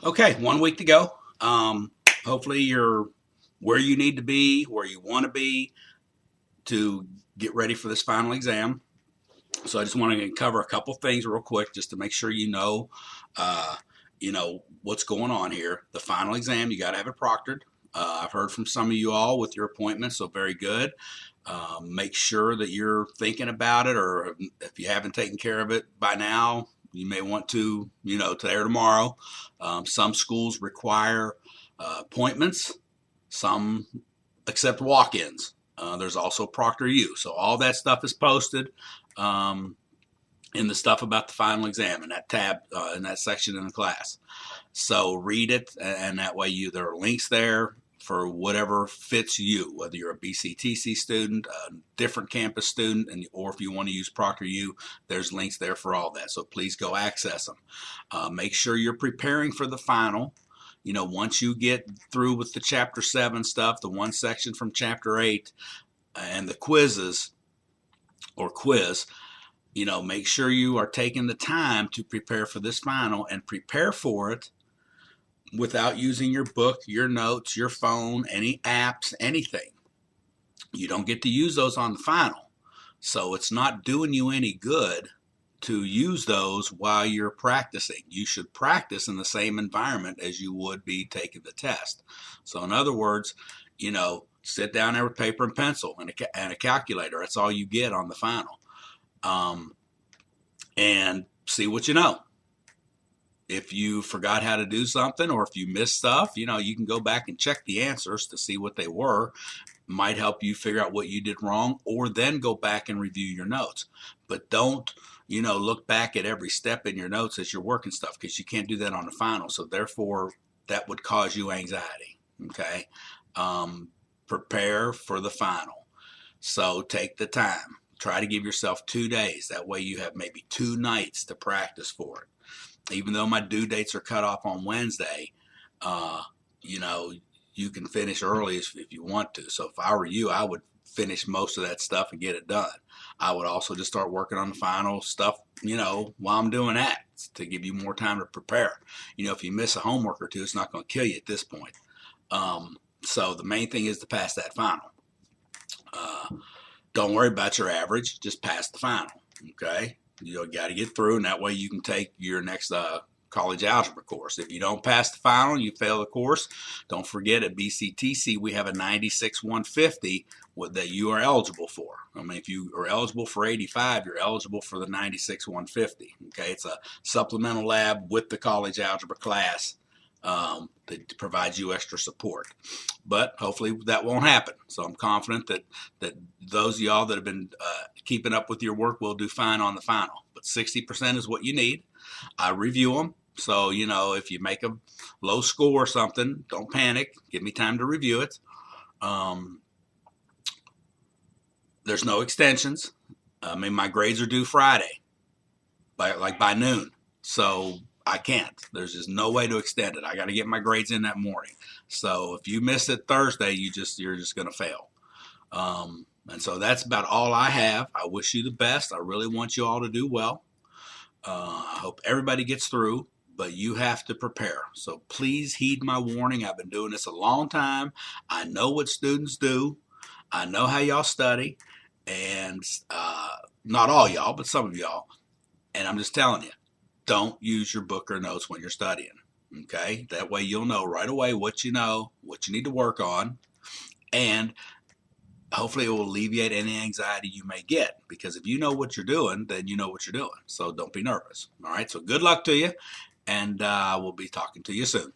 Okay, 1 week to go. Hopefully you're where you need to be, where you want to be to get ready for this final exam. So I just want to cover a couple things real quick just to make sure uh, you know what's going on here. The final exam, you got to have it proctored. I've heard from some of you all with your appointments, so very good. Make sure that you're thinking about it, or if you haven't taken care of it by now, you may want to, today or tomorrow. Some schools require appointments, some accept walk-ins. There's also ProctorU. So all that stuff is posted um, in the stuff about the final exam in that tab, in that section in the class. So read it, and that way there are links there for whatever fits you, whether you're a BCTC student, a different campus student, or if you want to use ProctorU, there's links there for all that. So please go access them. Make sure you're preparing for the final. Once you get through with the Chapter 7 stuff, the one section from Chapter 8, and the quizzes or quiz, make sure you are taking the time to prepare for this final and prepare for it without using your book, your notes, your phone, any apps, anything. You don't get to use those on the final. So it's not doing you any good to use those while you're practicing. You should practice in the same environment as you would be taking the test. So in other words, sit down there with paper and pencil and a calculator. That's all you get on the final. And see what you know. If you forgot how to do something, or if you missed stuff, you can go back and check the answers to see what they were. Might help you figure out what you did wrong, or then go back and review your notes. But don't, look back at every step in your notes as you're working stuff, because you can't do that on the final. So therefore, that would cause you anxiety. Okay. Prepare for the final. So take the time. Try to give yourself 2 days. That way you have maybe 2 nights to practice for it. Even though my due dates are cut off on Wednesday, you can finish early if you want to. So if I were you, I would finish most of that stuff and get it done. I would also just start working on the final stuff, while I'm doing that, to give you more time to prepare. If you miss a homework or two, it's not going to kill you at this point. So the main thing is to pass that final. Don't worry about your average, just pass the final, okay? You got to get through, and that way you can take your next college algebra course. If you don't pass the final, you fail the course. Don't forget at BCTC we have a 96-150 that you are eligible for. I mean, if you are eligible for 85, you're eligible for the 96-150. Okay, it's a supplemental lab with the college algebra class that provides you extra support. But hopefully that won't happen. So I'm confident that those of y'all that have been keeping up with your work will do fine on the final. But 60% is what you need. I review them. So, if you make a low score or something, don't panic. Give me time to review it. There's no extensions. I mean, my grades are due Friday by noon. So I can't. There's just no way to extend it. I got to get my grades in that morning. So if you miss it Thursday, you're just going to fail. And so that's about all I have. I wish you the best. I really want you all to do well. I hope everybody gets through, but you have to prepare. So please heed my warning. I've been doing this a long time. I know what students do. I know how y'all study, and not all y'all, but some of y'all. And I'm just telling you, don't use your book or notes when you're studying. Okay? That way you'll know right away what you know, what you need to work on, and hopefully it will alleviate any anxiety you may get, because if you know what you're doing, then you know what you're doing. So don't be nervous. All right? So good luck to you, and we'll be talking to you soon.